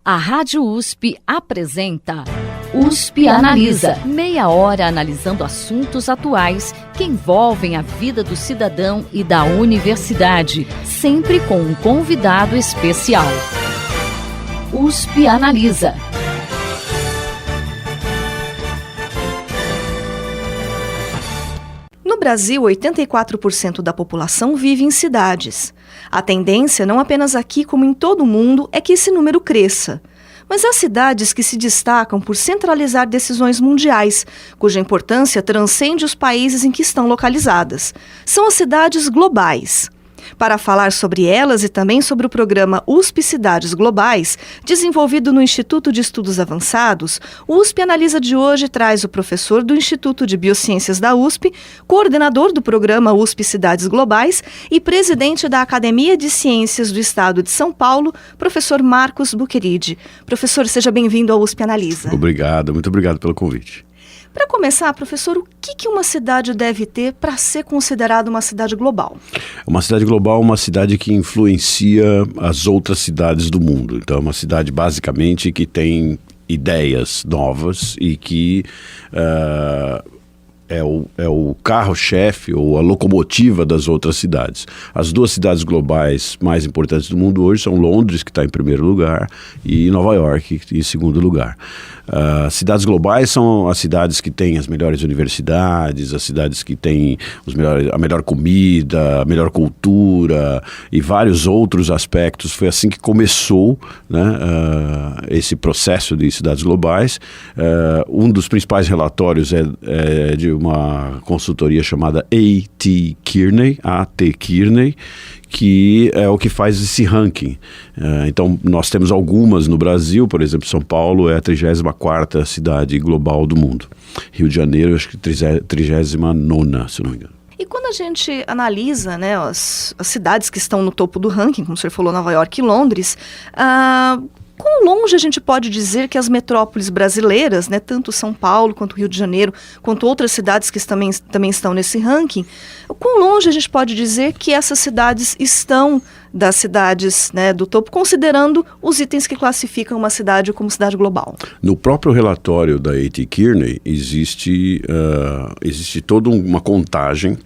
A Rádio USP apresenta USP Analisa. Meia hora analisando assuntos atuais que envolvem a vida do cidadão e da universidade, sempre com um convidado especial. USP Analisa. No Brasil, 84% da população vive em cidades. A tendência, não apenas aqui como em todo o mundo, é que esse número cresça. Mas há cidades que se destacam por centralizar decisões mundiais, cuja importância transcende os países em que estão localizadas. São as cidades globais. Para falar sobre elas e também sobre o programa USP Cidades Globais, desenvolvido no Instituto de Estudos Avançados, o USP Analisa de hoje traz o professor do Instituto de Biociências da USP, coordenador do programa USP Cidades Globais e presidente da Academia de Ciências do Estado de São Paulo, professor Marcos Buqueride. Professor, seja bem-vindo ao USP Analisa. Obrigado, muito obrigado pelo convite. Para começar, professor, o que uma cidade deve ter para ser considerada uma cidade global? Uma cidade global é uma cidade que influencia as outras cidades do mundo. Então, é uma cidade, basicamente, que tem ideias novas e que é o carro-chefe ou a locomotiva das outras cidades. As duas cidades globais mais importantes do mundo hoje são Londres, que está em primeiro lugar, e Nova York, em segundo lugar. Cidades globais são as cidades que têm as melhores universidades, as cidades que têm a melhor comida, a melhor cultura e vários outros aspectos. Foi assim que começou, né, esse processo de cidades globais. Um dos principais relatórios é de uma consultoria chamada A.T. Kearney, que é o que faz esse ranking. Então, nós temos algumas no Brasil, por exemplo, São Paulo é a 34ª cidade global do mundo. Rio de Janeiro, acho que 39ª, se não me engano. E quando a gente analisa, né, as cidades que estão no topo do ranking, como o senhor falou, Nova York e Londres, quão longe a gente pode dizer que as metrópoles brasileiras, né, tanto São Paulo quanto Rio de Janeiro, quanto outras cidades que também estão nesse ranking, quão longe a gente pode dizer que essas cidades estão das cidades, né, do topo, considerando os itens que classificam uma cidade como cidade global? No próprio relatório da A.T. Kearney existe toda uma contagem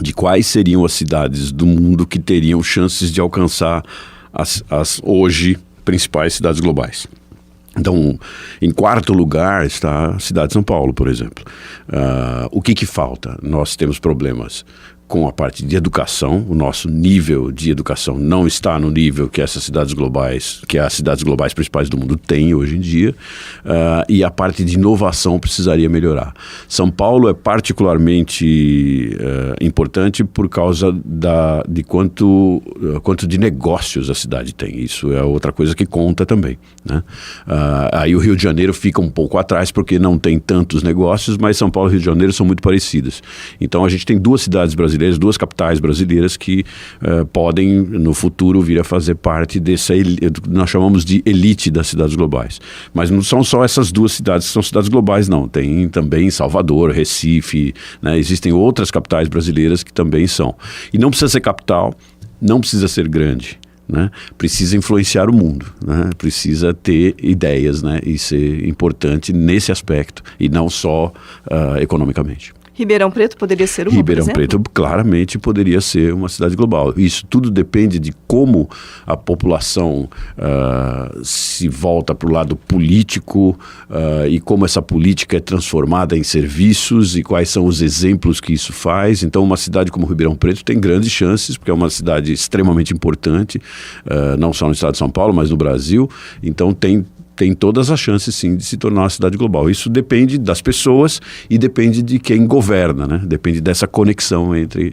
de quais seriam as cidades do mundo que teriam chances de alcançar as hoje principais cidades globais. Então, em quarto lugar está a cidade de São Paulo, por exemplo. O que falta? Nós temos problemas com a parte de educação. O nosso nível de educação não está no nível que essas cidades globais, que as cidades globais principais do mundo têm hoje em dia, e a parte de inovação precisaria melhorar. São Paulo é particularmente importante por causa de quanto de negócios a cidade tem. Isso é outra coisa que conta também, né? Aí o Rio de Janeiro fica um pouco atrás porque não tem tantos negócios, mas São Paulo e Rio de Janeiro são muito parecidas. Então a gente tem duas cidades brasileiras, duas capitais brasileiras que podem no futuro vir a fazer parte dessa, nós chamamos de elite das cidades globais. Mas não são só essas duas cidades que são cidades globais, não. Tem também Salvador, Recife, né? Existem outras capitais brasileiras que também são. E não precisa ser capital, não precisa ser grande, né? Precisa influenciar o mundo, né? Precisa ter ideias, né? E ser importante nesse aspecto e não só economicamente. Ribeirão Preto poderia ser uma, Ribeirão Preto claramente poderia ser uma cidade global. Isso tudo depende de como a população se volta para o lado político e como essa política é transformada em serviços e quais são os exemplos que isso faz. Então, uma cidade como Ribeirão Preto tem grandes chances, porque é uma cidade extremamente importante, não só no estado de São Paulo, mas no Brasil. Então, tem todas as chances, sim, de se tornar uma cidade global. Isso depende das pessoas e depende de quem governa, né? Depende dessa conexão entre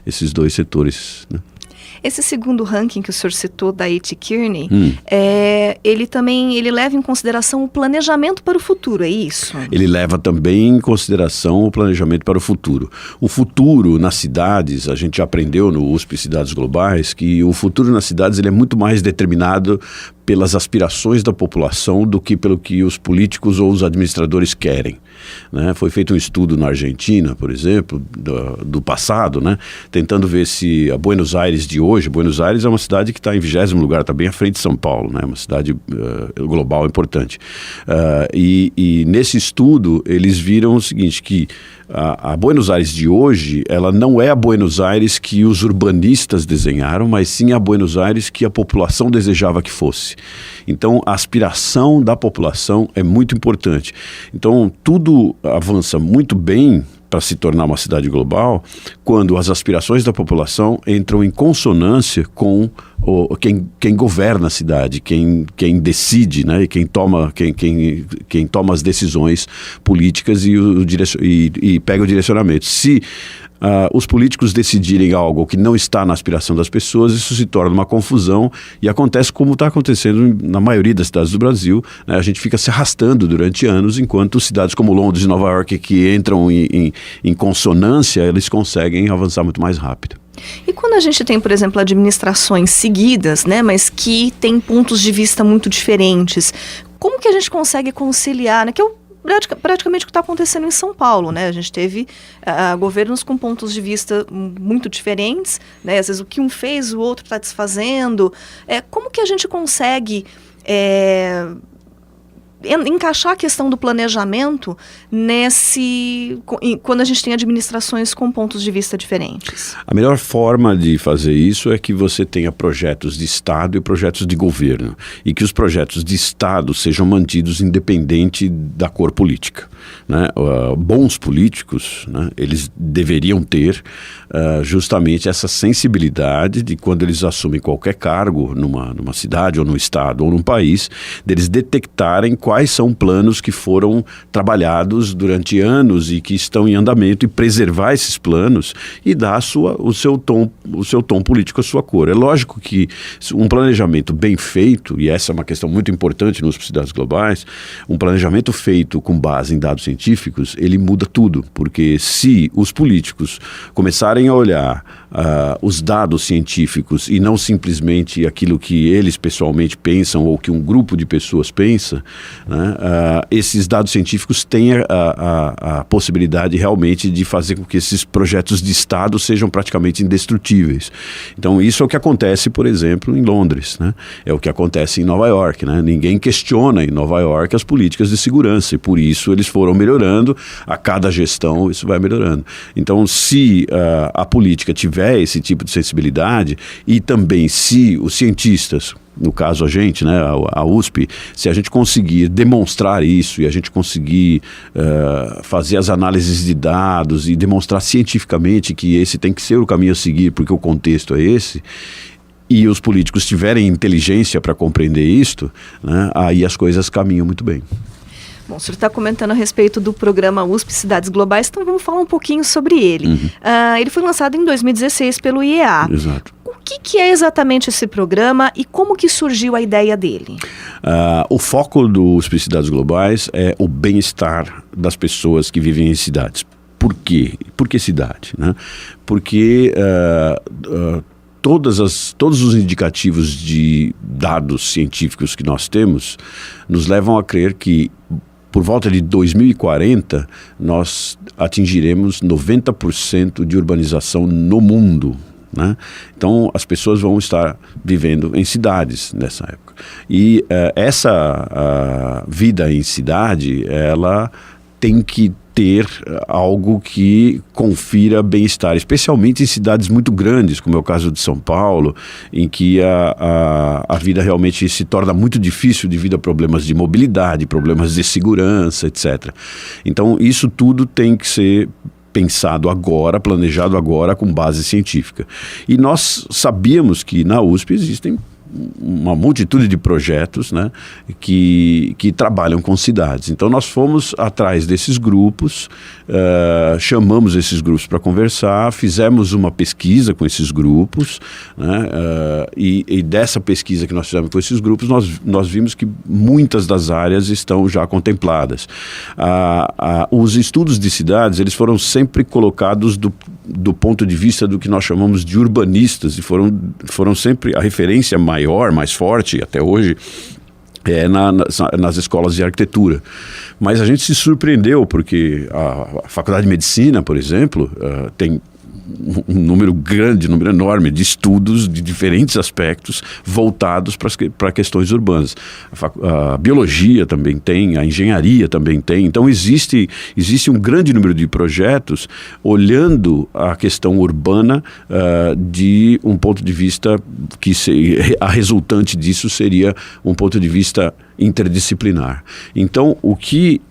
esses dois setores, né? Esse segundo ranking que o senhor citou da A.T. Kearney, ele leva em consideração o planejamento para o futuro, é isso? Ele leva também em consideração o planejamento para o futuro. O futuro nas cidades, a gente já aprendeu no USP Cidades Globais, que o futuro nas cidades ele é muito mais determinado pelas aspirações da população do que pelo que os políticos ou os administradores querem, né? Foi feito um estudo na Argentina, por exemplo, do passado, né? Tentando ver se a Buenos Aires de hoje, Buenos Aires é uma cidade que está em 20º lugar, está bem à frente de São Paulo, né? Uma cidade global importante. E nesse estudo eles viram o seguinte, que a Buenos Aires de hoje, ela não é a Buenos Aires que os urbanistas desenharam, mas sim a Buenos Aires que a população desejava que fosse. Então, a aspiração da população é muito importante. Então, tudo avança muito bem para se tornar uma cidade global quando as aspirações da população entram em consonância com quem governa a cidade, quem decide, né, e quem toma as decisões políticas e pega o direcionamento. Se os políticos decidirem algo que não está na aspiração das pessoas, isso se torna uma confusão e acontece como está acontecendo na maioria das cidades do Brasil, né? A gente fica se arrastando durante anos, enquanto cidades como Londres e Nova York, que entram em consonância, eles conseguem avançar muito mais rápido. E quando a gente tem, por exemplo, administrações seguidas, né, mas que têm pontos de vista muito diferentes, como que a gente consegue conciliar, né, que praticamente o que está acontecendo em São Paulo, né? A gente teve governos com pontos de vista muito diferentes, né? Às vezes o que um fez, o outro está desfazendo. Como que a gente consegue encaixar a questão do planejamento quando a gente tem administrações com pontos de vista diferentes? A melhor forma de fazer isso é que você tenha projetos de Estado e projetos de governo, e que os projetos de Estado sejam mantidos independente da cor política, né? Bons políticos, né, eles deveriam ter justamente essa sensibilidade de, quando eles assumem qualquer cargo numa cidade ou num estado ou num país, deles detectarem quais são planos que foram trabalhados durante anos e que estão em andamento, e preservar esses planos e dar o seu tom político, a sua cor. É lógico que um planejamento bem feito, e essa é uma questão muito importante nas cidades globais, um planejamento feito com base em dados científicos, ele muda tudo, porque se os políticos começarem a olhar os dados científicos e não simplesmente aquilo que eles pessoalmente pensam ou que um grupo de pessoas pensa, né, esses dados científicos têm a possibilidade realmente de fazer com que esses projetos de Estado sejam praticamente indestrutíveis. Então isso é o que acontece, por exemplo, em Londres, né? É o que acontece em Nova York, né? Ninguém questiona em Nova York as políticas de segurança, e por isso eles foram melhorando, a cada gestão isso vai melhorando. Então, se a política tiver esse tipo de sensibilidade, e também se os cientistas, no caso a gente, né, a USP, se a gente conseguir demonstrar isso e a gente conseguir fazer as análises de dados e demonstrar cientificamente que esse tem que ser o caminho a seguir porque o contexto é esse, e os políticos tiverem inteligência para compreender isto, né, aí as coisas caminham muito bem. Bom, o senhor está comentando a respeito do programa USP Cidades Globais, então vamos falar um pouquinho sobre ele. Uhum. Ele foi lançado em 2016 pelo IEA. Exato. O que é exatamente esse programa e como que surgiu a ideia dele? O foco do USP Cidades Globais é o bem-estar das pessoas que vivem em cidades. Por quê? Por que cidade, né? Porque todos os indicativos de dados científicos que nós temos nos levam a crer que por volta de 2040 nós atingiremos 90% de urbanização no mundo, né? Então as pessoas vão estar vivendo em cidades nessa época. E essa vida em cidade, ela tem que ter algo que confira bem-estar, especialmente em cidades muito grandes, como é o caso de São Paulo, em que a vida realmente se torna muito difícil devido a problemas de mobilidade, problemas de segurança, etc. Então, isso tudo tem que ser pensado agora, planejado agora, com base científica. E nós sabíamos que na USP existem uma multitude de projetos, né, que trabalham com cidades. Então nós fomos atrás desses grupos, chamamos esses grupos para conversar, fizemos uma pesquisa com esses grupos, né, e dessa pesquisa que nós fizemos com esses grupos, nós vimos que muitas das áreas estão já contempladas. Os estudos de cidades, eles foram sempre colocados do ponto de vista do que nós chamamos de urbanistas, e foram sempre a referência maior maior, mais forte até hoje, nas escolas de arquitetura. Mas a gente se surpreendeu porque a Faculdade de Medicina, por exemplo, tem um número enorme de estudos de diferentes aspectos voltados para questões urbanas. A biologia também tem, a engenharia também tem. Então existe um grande número de projetos olhando a questão urbana de um ponto de vista que a resultante disso seria um ponto de vista interdisciplinar. Então o que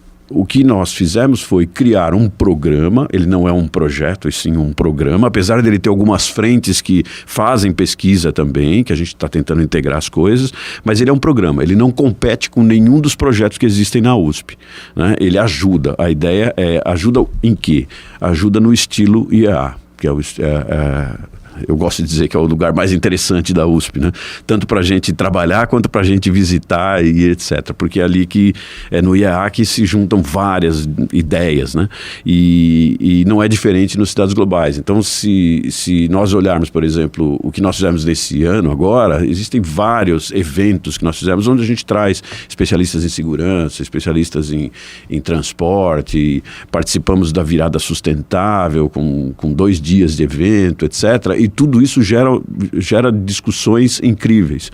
nós fizemos foi criar um programa. Ele não é um projeto, e sim um programa, apesar dele ter algumas frentes que fazem pesquisa também, que a gente está tentando integrar as coisas, mas ele é um programa, ele não compete com nenhum dos projetos que existem na USP, né? Ele ajuda, a ideia ajuda em quê? Ajuda no estilo IEA, que eu gosto de dizer que é o lugar mais interessante da USP, né? Tanto para a gente trabalhar quanto para a gente visitar e etc. Porque é ali que é no IEA que se juntam várias ideias, né? E não é diferente nos Cidades Globais. Então, se nós olharmos, por exemplo, o que nós fizemos nesse ano agora, existem vários eventos que nós fizemos onde a gente traz especialistas em segurança, especialistas em transporte, participamos da virada sustentável com 2 dias de evento, etc. E tudo isso gera discussões incríveis.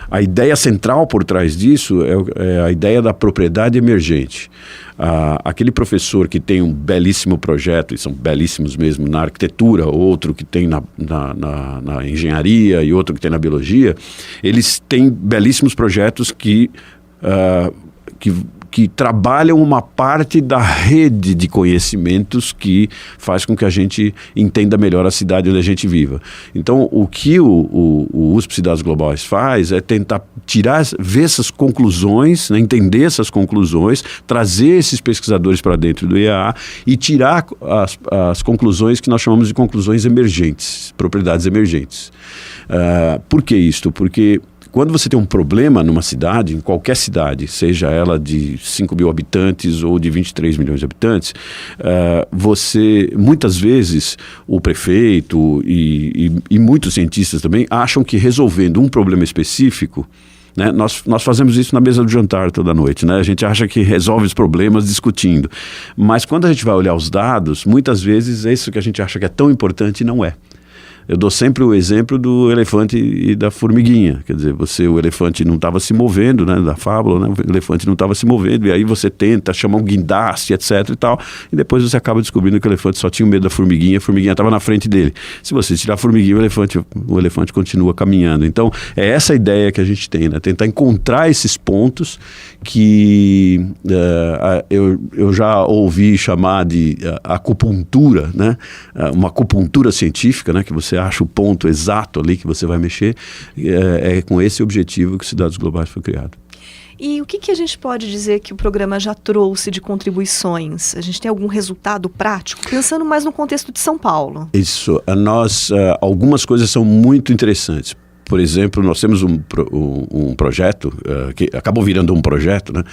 A ideia central por trás disso é a ideia da propriedade emergente. Aquele professor que tem um belíssimo projeto, e são belíssimos mesmo, na arquitetura, outro que tem na engenharia e outro que tem na biologia, eles têm belíssimos projetos que trabalham uma parte da rede de conhecimentos que faz com que a gente entenda melhor a cidade onde a gente viva. Então, o que o USP Cidades Globais faz é tentar ver essas conclusões, né, entender essas conclusões, trazer esses pesquisadores para dentro do IEA e tirar as conclusões que nós chamamos de conclusões emergentes, propriedades emergentes. Por que isto? Porque quando você tem um problema numa cidade, em qualquer cidade, seja ela de 5 mil habitantes ou de 23 milhões de habitantes, muitas vezes, o prefeito e muitos cientistas também acham que resolvendo um problema específico, né, nós fazemos isso na mesa do jantar toda noite, né? A gente acha que resolve os problemas discutindo. Mas quando a gente vai olhar os dados, muitas vezes isso que a gente acha que é tão importante não é. Eu dou sempre o exemplo do elefante e da formiguinha. Quer dizer, o elefante não estava se movendo, né, da fábula, né, o elefante não estava se movendo, e aí você tenta chamar um guindaste, etc e tal, e depois você acaba descobrindo que o elefante só tinha medo da formiguinha, a formiguinha estava na frente dele. Se você tirar a formiguinha, o elefante continua caminhando. Então, é essa a ideia que a gente tem, né, tentar encontrar esses pontos que eu já ouvi chamar de acupuntura, né, uma acupuntura científica, né, que você acha o ponto exato ali que você vai mexer. É com esse objetivo que Cidades Globais foi criado. E o que a gente pode dizer que o programa já trouxe de contribuições? A gente tem algum resultado prático? Pensando mais no contexto de São Paulo. Isso. Algumas coisas são muito interessantes. Por exemplo, nós temos um projeto, que acabou virando um projeto, né?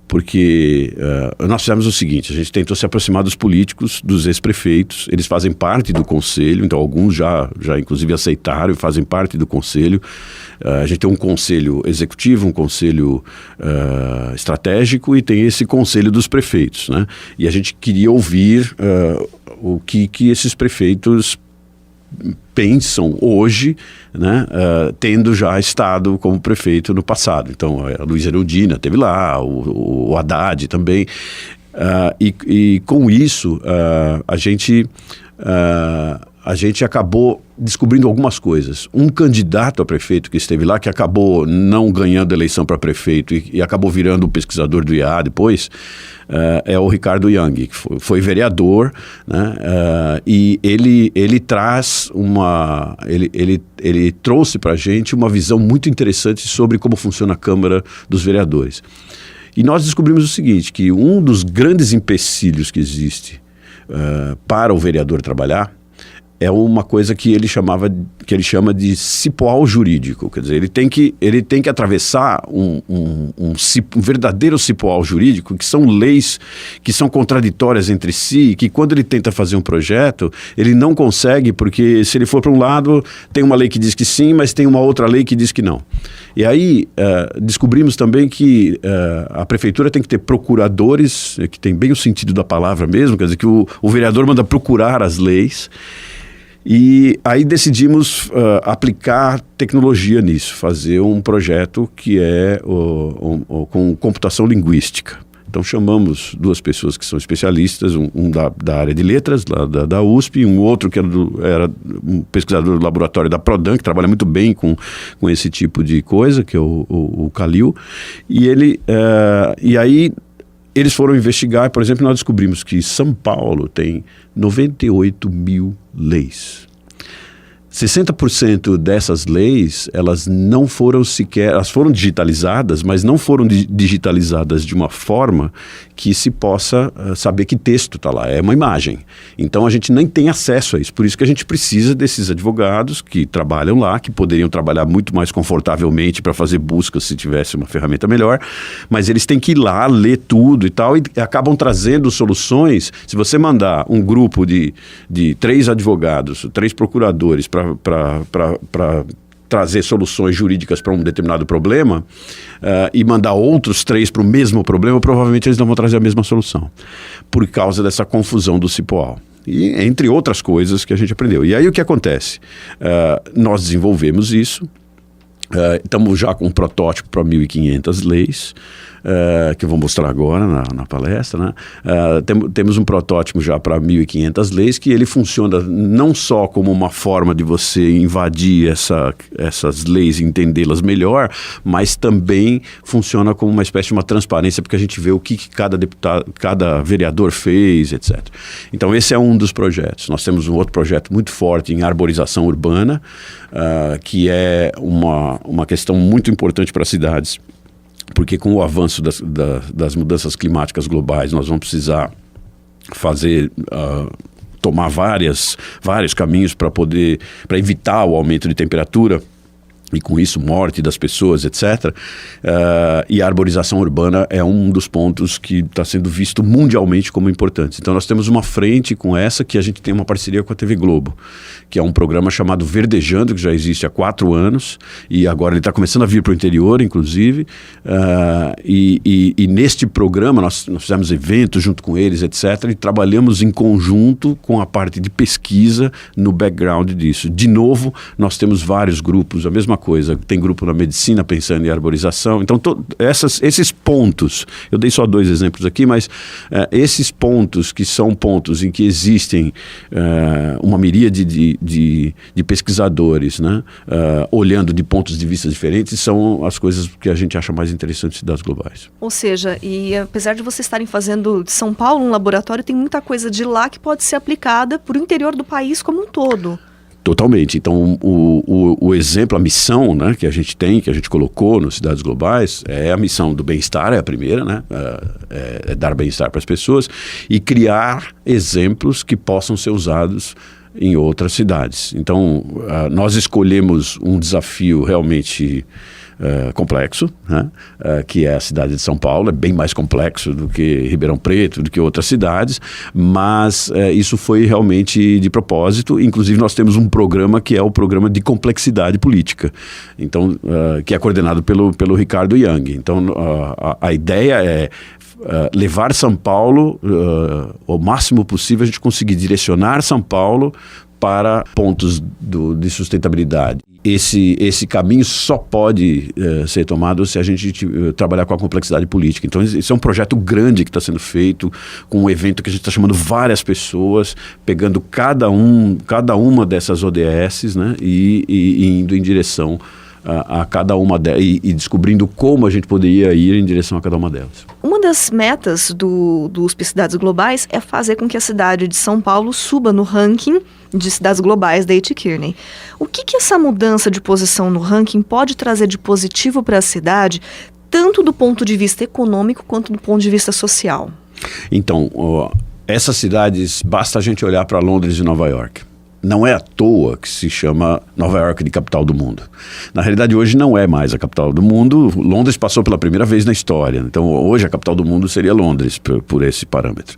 Porque nós fizemos o seguinte, a gente tentou se aproximar dos políticos, dos ex-prefeitos, eles fazem parte do conselho, então alguns já inclusive aceitaram e fazem parte do conselho. A gente tem um conselho executivo, um conselho estratégico e tem esse conselho dos prefeitos, né? E a gente queria ouvir o que esses prefeitos pensam hoje, né, tendo já estado como prefeito no passado. Então, a Luiza Erundina esteve lá, o Haddad também. E com isso, a gente acabou descobrindo algumas coisas. Um candidato a prefeito que esteve lá, que acabou não ganhando a eleição para prefeito e acabou virando um pesquisador do IEA depois, é o Ricardo Young, que foi vereador, né? E ele traz ele trouxe para a gente uma visão muito interessante sobre como funciona a Câmara dos Vereadores. E nós descobrimos o seguinte, que um dos grandes empecilhos que existe para o vereador trabalhar é uma coisa que ele chama de cipoal jurídico. Quer dizer, ele tem que atravessar um verdadeiro cipoal jurídico, que são leis que são contraditórias entre si, que quando ele tenta fazer um projeto, ele não consegue, porque se ele for para um lado, tem uma lei que diz que sim, mas tem uma outra lei que diz que não. E aí descobrimos também que a prefeitura tem que ter procuradores, que tem bem o sentido da palavra mesmo, quer dizer, que o vereador manda procurar as leis. E aí decidimos aplicar tecnologia nisso, fazer um projeto que é com computação linguística. Então chamamos 2 pessoas que são especialistas, um da área de letras, da USP, e um outro que era um pesquisador do laboratório da Prodan, que trabalha muito bem com esse tipo de coisa, que é o Calil. E aí eles foram investigar, por exemplo, nós descobrimos que São Paulo tem 98 mil leis. 60% dessas leis, elas não foram sequer, elas foram digitalizadas, mas não foram digitalizadas de uma forma que se possa saber que texto está lá, é uma imagem. Então a gente nem tem acesso a isso, por isso que a gente precisa desses advogados que trabalham lá, que poderiam trabalhar muito mais confortavelmente para fazer buscas se tivesse uma ferramenta melhor, mas eles têm que ir lá, ler tudo e tal, e acabam trazendo soluções. Se você mandar um grupo de 3 advogados, 3 procuradores para trazer soluções jurídicas para um determinado problema e mandar outros 3 para o mesmo problema, provavelmente eles não vão trazer a mesma solução, por causa dessa confusão do cipoal. E entre outras coisas que a gente aprendeu. E aí o que acontece? Nós desenvolvemos isso, estamos já com um protótipo para 1.500 leis, que eu vou mostrar agora na palestra, né? Temos um protótipo já para 1.500 leis, que ele funciona não só como uma forma de você invadir essas leis e entendê-las melhor, mas também funciona como uma espécie de uma transparência, porque a gente vê o que cada vereador fez, etc. Então esse é um dos projetos. Nós temos um outro projeto muito forte em arborização urbana, que é uma questão muito importante para as cidades, porque com o avanço das mudanças climáticas globais, nós vamos precisar tomar vários caminhos para evitar o aumento de temperatura e com isso morte das pessoas, etc. E a arborização urbana é um dos pontos que está sendo visto mundialmente como importante. Então nós temos uma frente com essa, que a gente tem uma parceria com a TV Globo, que é um programa chamado Verdejando, que já existe há 4 anos, e agora ele está começando a vir para o interior, inclusive, e neste programa nós fizemos eventos junto com eles, etc., e trabalhamos em conjunto com a parte de pesquisa no background disso. De novo, nós temos vários grupos, a mesma coisa, tem grupo na medicina pensando em arborização. Então esses pontos, eu dei só 2 exemplos aqui, mas esses pontos que são pontos em que existem uma miríade de pesquisadores, né, olhando de pontos de vista diferentes, são as coisas que a gente acha mais interessantes em cidades globais. Ou seja, e apesar de vocês estarem fazendo de São Paulo um laboratório, tem muita coisa de lá que pode ser aplicada para o interior do país como um todo. Totalmente. Então, o exemplo, a missão, né, que a gente colocou nas cidades globais, é a missão do bem-estar, é a primeira, né, é dar bem-estar para as pessoas e criar exemplos que possam ser usados em outras cidades. Então, nós escolhemos um desafio realmente complexo, né? Que é a cidade de São Paulo, é bem mais complexo do que Ribeirão Preto, do que outras cidades, mas isso foi realmente de propósito. Inclusive nós temos um programa que é o programa de complexidade política, então, que é coordenado pelo Ricardo Young. Então a ideia é levar São Paulo, o máximo possível, a gente conseguir direcionar São Paulo para pontos de sustentabilidade. Esse caminho só pode ser tomado se a gente trabalhar com a complexidade política. Então, esse é um projeto grande que está sendo feito, com um evento que a gente está chamando várias pessoas, pegando cada uma dessas ODS, né, e indo em direção a cada uma delas, e descobrindo como a gente poderia ir em direção a cada uma delas. Uma das metas do USP Cidades Globais é fazer com que a cidade de São Paulo suba no ranking de cidades globais da A.T. Kearney. O que essa mudança de posição no ranking pode trazer de positivo para a cidade, tanto do ponto de vista econômico quanto do ponto de vista social? Então, essas cidades, basta a gente olhar para Londres e Nova York. não é à toa que se chama Nova York de capital do mundo. Na realidade, hoje não é mais a capital do mundo. Londres passou pela primeira vez na história. Então, hoje a capital do mundo seria Londres, por esse parâmetro.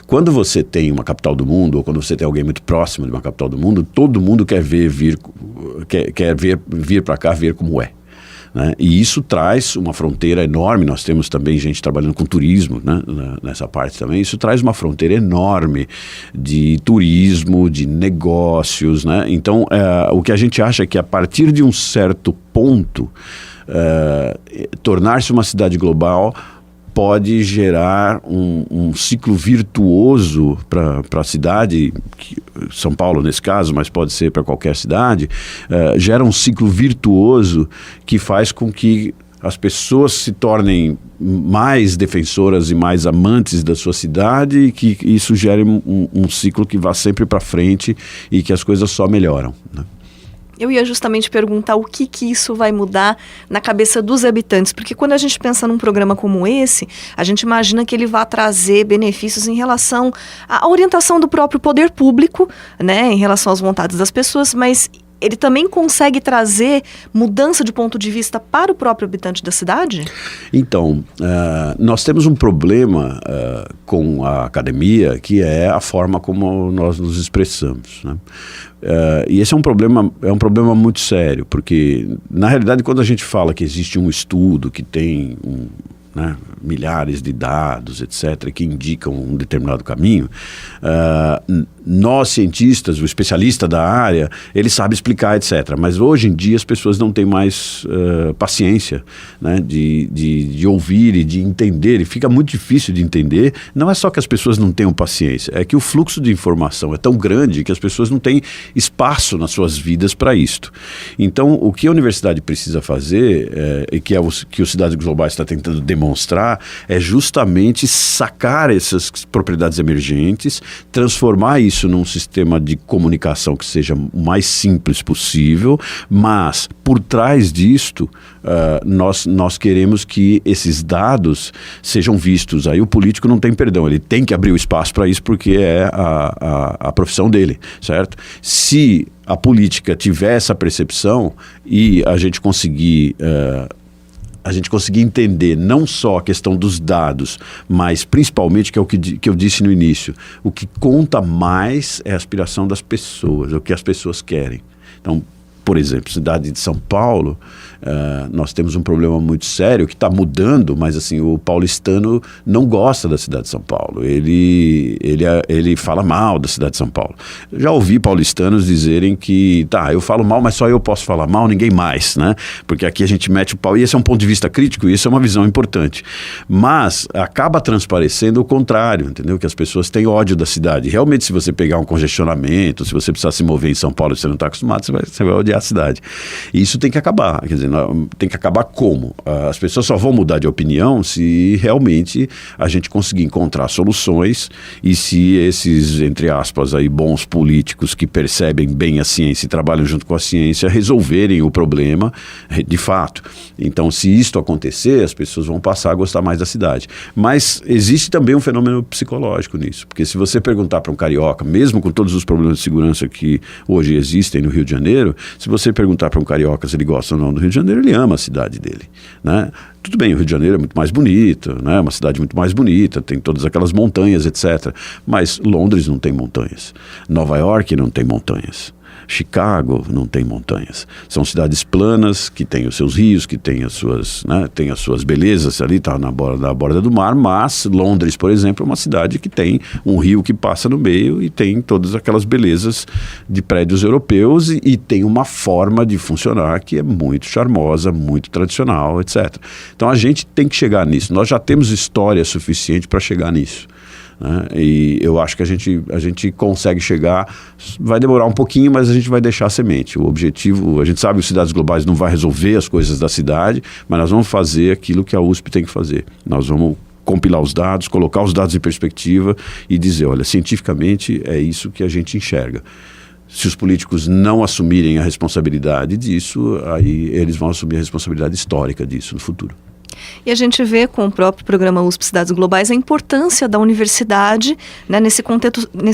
Quando você tem uma capital do mundo, ou quando você tem alguém muito próximo de uma capital do mundo, todo mundo quer vir para cá, ver como é. Né? E isso traz uma fronteira enorme. Nós temos também gente trabalhando com turismo, né? Nessa parte também. Isso traz uma fronteira enorme de turismo, de negócios. Né? Então, o que a gente acha é que a partir de um certo ponto, tornar-se uma cidade global pode gerar um ciclo virtuoso para a cidade, São Paulo nesse caso, mas pode ser para qualquer cidade, gera um ciclo virtuoso que faz com que as pessoas se tornem mais defensoras e mais amantes da sua cidade e que isso gere um ciclo que vá sempre para frente e que as coisas só melhoram, né? Eu ia justamente perguntar o que isso vai mudar na cabeça dos habitantes, porque quando a gente pensa num programa como esse, a gente imagina que ele vai trazer benefícios em relação à orientação do próprio poder público, né, em relação às vontades das pessoas, mas ele também consegue trazer mudança de ponto de vista para o próprio habitante da cidade? Então, nós temos um problema com a academia, que é a forma como nós nos expressamos, né? E esse é um problema muito sério, porque, na realidade, quando a gente fala que existe um estudo que tem milhares de dados, etc., que indicam um determinado caminho, nós, cientistas, o especialista da área, ele sabe explicar, etc. Mas hoje em dia as pessoas não têm mais paciência, né, de ouvir e de entender, e fica muito difícil de entender. Não é só que as pessoas não tenham paciência, é que o fluxo de informação é tão grande que as pessoas não têm espaço nas suas vidas para isto. Então, o que a universidade precisa fazer, e que o Cidades Globais está tentando demonstrar, é justamente sacar essas propriedades emergentes, transformar isso num sistema de comunicação que seja o mais simples possível, mas por trás disto, nós queremos que esses dados sejam vistos. Aí o político não tem perdão, ele tem que abrir o espaço para isso porque é a profissão dele, certo? Se a política tiver essa percepção e a gente conseguir entender não só a questão dos dados, mas principalmente, que é o que eu disse no início, o que conta mais é a aspiração das pessoas, o que as pessoas querem. Então, por exemplo, cidade de São Paulo, nós temos um problema muito sério que está mudando, mas assim, o paulistano não gosta da cidade de São Paulo. Ele fala mal da cidade de São Paulo. Já ouvi paulistanos dizerem que, eu falo mal, mas só eu posso falar mal, ninguém mais, né? Porque aqui a gente mete o pau, e esse é um ponto de vista crítico, e isso é uma visão importante. Mas acaba transparecendo o contrário, entendeu? Que as pessoas têm ódio da cidade. Realmente, se você pegar um congestionamento, se você precisar se mover em São Paulo e você não está acostumado, você vai odiar a cidade. E isso tem que acabar. Quer dizer, tem que acabar como? As pessoas só vão mudar de opinião se realmente a gente conseguir encontrar soluções e se esses, entre aspas, aí, bons políticos que percebem bem a ciência e trabalham junto com a ciência resolverem o problema de fato. Então, se isto acontecer, as pessoas vão passar a gostar mais da cidade. Mas existe também um fenômeno psicológico nisso, porque se você perguntar para um carioca, mesmo com todos os problemas de segurança que hoje existem no Rio de Janeiro, se você perguntar para um carioca se ele gosta ou não do Rio de Janeiro, ele ama a cidade dele, né? Tudo bem, o Rio de Janeiro é muito mais bonito, né? Uma cidade muito mais bonita, tem todas aquelas montanhas, etc. Mas Londres não tem montanhas, Nova York não tem montanhas, Chicago não tem montanhas. São cidades planas, que têm os seus rios, que têm as suas belezas ali, está na borda do mar, mas Londres, por exemplo, é uma cidade que tem um rio que passa no meio e tem todas aquelas belezas de prédios europeus e tem uma forma de funcionar que é muito charmosa, muito tradicional, etc. Então a gente tem que chegar nisso. Nós já temos história suficiente para chegar nisso, né? E eu acho que a gente consegue chegar, vai demorar um pouquinho, mas a gente vai deixar a semente. O objetivo, a gente sabe que os Cidades Globais não vai resolver as coisas da cidade, mas nós vamos fazer aquilo que a USP tem que fazer. Nós vamos compilar os dados, colocar os dados em perspectiva e dizer, olha, cientificamente é isso que a gente enxerga. Se os políticos não assumirem a responsabilidade disso, aí eles vão assumir a responsabilidade histórica disso no futuro. E a gente vê com o próprio programa USP Cidades Globais a importância da universidade, né, nesse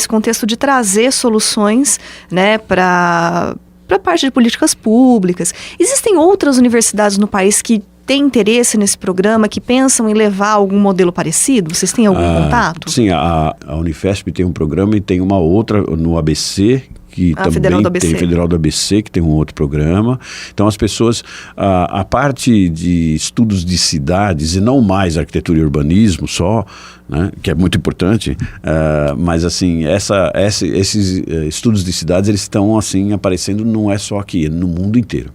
contexto de trazer soluções, né, para a parte de políticas públicas. Existem outras universidades no país que têm interesse nesse programa, que pensam em levar algum modelo parecido? Vocês têm algum contato? Sim, a Unifesp tem um programa e tem uma outra no ABC, que também tem Federal do ABC, que tem um outro programa. Então as pessoas, a parte de estudos de cidades, e não mais arquitetura e urbanismo só, né, que é muito importante, mas assim, esses estudos de cidades, eles estão assim aparecendo, não é só aqui, é no mundo inteiro.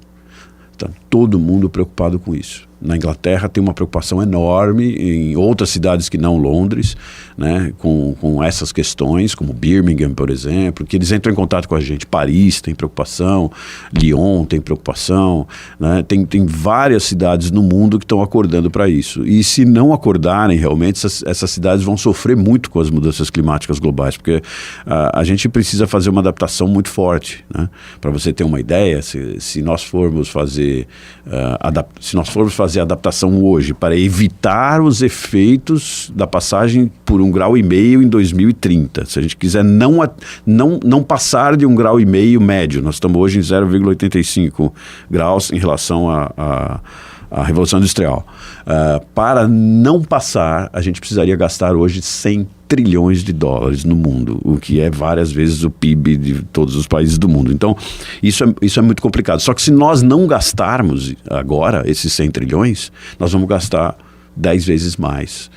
Tá todo mundo preocupado com isso. Na Inglaterra tem uma preocupação enorme, em outras cidades que não Londres, né, com essas questões, como Birmingham, por exemplo, que eles entram em contato com a gente. Paris tem preocupação, Lyon tem preocupação, né, tem várias cidades no mundo que estão acordando para isso. E se não acordarem realmente, essas cidades vão sofrer muito com as mudanças climáticas globais, porque a gente precisa fazer uma adaptação muito forte, né? Para você ter uma ideia, se nós formos fazer adaptação hoje para evitar os efeitos da passagem por 1,5 grau em 2030. Se a gente quiser não passar de 1,5 grau médio, nós estamos hoje em 0,85 graus em relação à Revolução Industrial. Para não passar, a gente precisaria gastar hoje 100 trilhões de dólares no mundo, o que é várias vezes o PIB de todos os países do mundo. Então, isso é muito complicado. Só que se nós não gastarmos agora esses 100 trilhões, nós vamos gastar 10 vezes mais,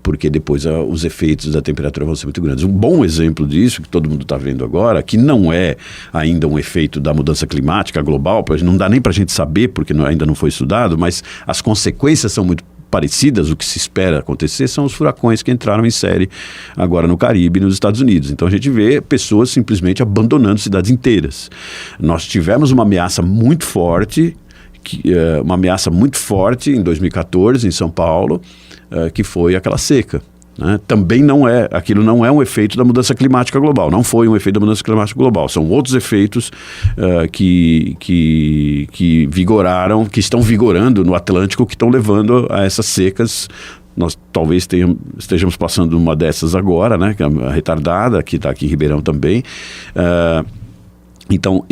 porque depois os efeitos da temperatura vão ser muito grandes. Um bom exemplo disso, que todo mundo está vendo agora, que não é ainda um efeito da mudança climática global, não dá nem para a gente saber, porque ainda não foi estudado, mas as consequências são muito parecidas, o que se espera acontecer são os furacões que entraram em série agora no Caribe e nos Estados Unidos. Então a gente vê pessoas simplesmente abandonando cidades inteiras. Nós tivemos uma ameaça muito forte, em 2014 em São Paulo, que foi aquela seca. Né? Também aquilo não é um efeito da mudança climática global, não foi um efeito da mudança climática global, são outros efeitos que estão vigorando no Atlântico, que estão levando a essas secas. Nós talvez estejamos passando uma dessas agora, né? Que é a retardada, que está aqui em Ribeirão também. Então,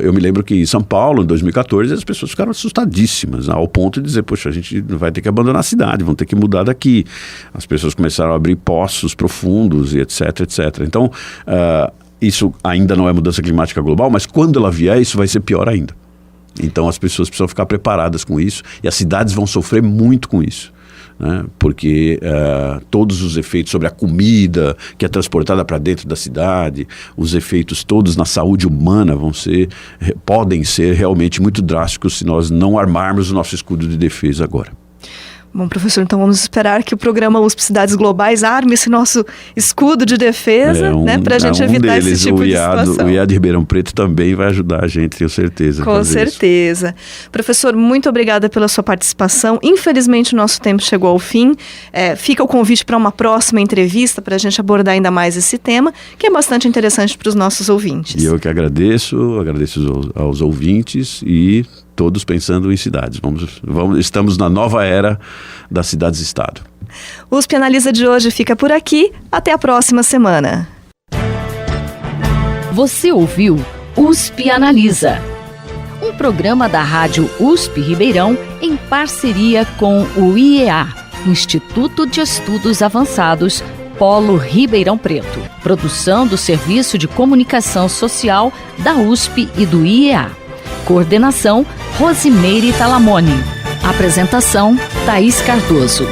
eu me lembro que em São Paulo, em 2014, as pessoas ficaram assustadíssimas, ao ponto de dizer, poxa, a gente vai ter que abandonar a cidade, vão ter que mudar daqui. As pessoas começaram a abrir poços profundos e etc, etc. Então, isso ainda não é mudança climática global, mas quando ela vier, isso vai ser pior ainda. Então, as pessoas precisam ficar preparadas com isso, e as cidades vão sofrer muito com isso. Né? Porque todos os efeitos sobre a comida que é transportada para dentro da cidade, os efeitos todos na saúde humana podem ser realmente muito drásticos se nós não armarmos o nosso escudo de defesa agora. Bom, professor, então vamos esperar que o programa USP Cidades Globais arme esse nosso escudo de defesa, né, para a gente evitar esse tipo de situação. O IAD de Ribeirão Preto também vai ajudar a gente, tenho certeza. Com certeza. Professor, muito obrigada pela sua participação. Infelizmente, o nosso tempo chegou ao fim. Fica o convite para uma próxima entrevista para a gente abordar ainda mais esse tema, que é bastante interessante para os nossos ouvintes. E eu que agradeço aos ouvintes e todos pensando em cidades. Estamos na nova era das cidades-estado. O USP Analisa de hoje fica por aqui. Até a próxima semana. Você ouviu USP Analisa, um programa da Rádio USP Ribeirão em parceria com o IEA, Instituto de Estudos Avançados, Polo Ribeirão Preto. Produção do Serviço de Comunicação Social da USP e do IEA. Coordenação, Rosimeire Talamone. Apresentação, Thaís Cardoso.